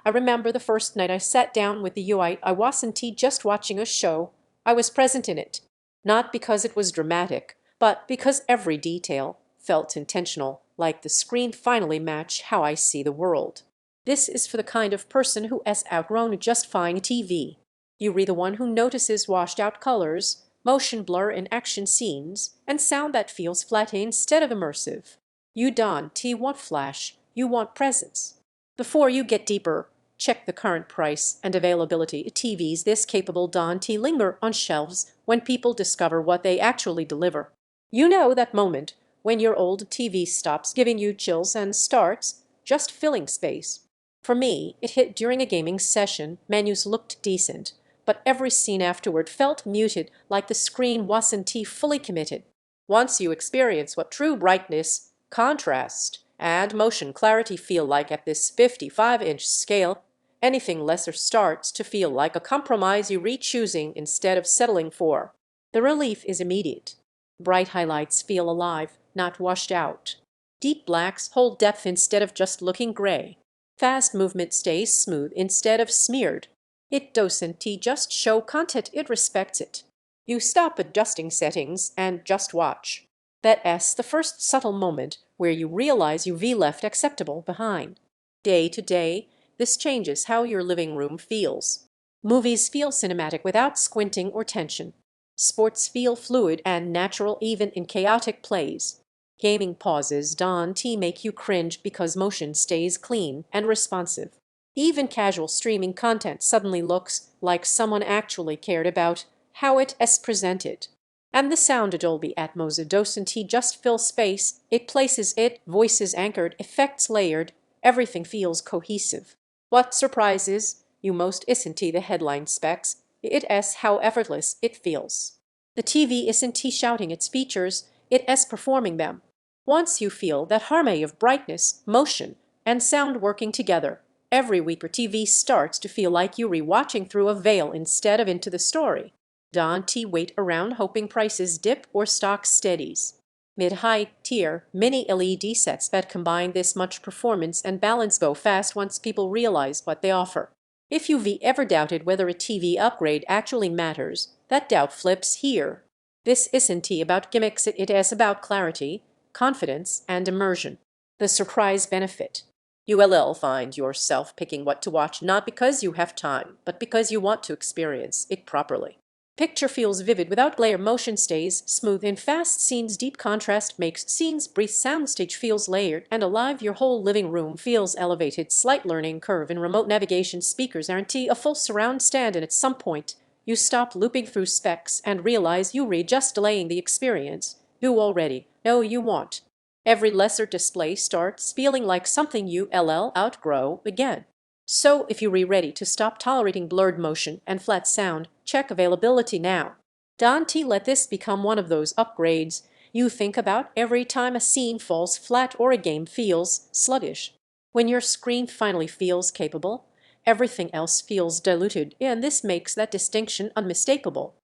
I remember the first night I sat down with the UI. I wasn't just watching a show. I was present in it. Not because it was dramatic, but because every detail felt intentional, like the screen finally matched how I see the world. This is for the kind of person who has outgrown justifying a TV. You read the one who notices washed-out colors, motion blur in action scenes, and sound that feels flat instead of immersive. You don't want flash, you want presence. Before you get deeper, check the current price and availability. TVs this capable don't linger on shelves when people discover what they actually deliver. You know that moment when your old TV stops giving you chills and starts just filling space. For me, it hit during a gaming session. Menus looked decent, but every scene afterward felt muted, like the screen wasn't fully committed. Once you experience what true brightness, contrast, and motion clarity feel like at this 55-inch scale, anything lesser starts to feel like a compromise you re-choosing instead of settling for. The relief is immediate. Bright highlights feel alive, not washed out. Deep blacks hold depth instead of just looking gray. Fast movement stays smooth instead of smeared. It doesn't just show content, it respects it. You stop adjusting settings and just watch. That's the first subtle moment where you realize you've left acceptable behind. Day to day, this changes how your living room feels. Movies feel cinematic without squinting or tension. Sports feel fluid and natural even in chaotic plays. Gaming pauses don't make you cringe because motion stays clean and responsive. Even casual streaming content suddenly looks like someone actually cared about how it is presented. And the sound of Dolby Atmos doesn't just fill space, it places it, voices anchored, effects layered, everything feels cohesive. What surprises you most isn't the headline specs, it is how effortless it feels. The TV isn't shouting its features, it is performing them. Once you feel that harmony of brightness, motion, and sound working together, every week your TV starts to feel like you're rewatching through a veil instead of into the story. Don't wait around hoping prices dip or stock steadies. Mid-high tier mini LED sets that combine this much performance and balance go fast once people realize what they offer. If you've ever doubted whether a TV upgrade actually matters, that doubt flips here. This isn't about gimmicks, it is about clarity, confidence, and immersion. The surprise benefit. You'll find yourself picking what to watch not because you have time, but because you want to experience it properly. Picture feels vivid without glare, motion stays smooth in fast scenes, deep contrast makes scenes breathe, soundstage feels layered and alive, your whole living room feels elevated, slight learning curve in remote navigation, speakers guarantee a full surround stand, and at some point you stop looping through specs and realize you were just delaying the experience you already know you want. Every lesser display starts feeling like something you'll outgrow again. So if you're ready to stop tolerating blurred motion and flat sound, check availability now. Don't let this become one of those upgrades you think about every time a scene falls flat or a game feels sluggish. When your screen finally feels capable, everything else feels diluted, and this makes that distinction unmistakable.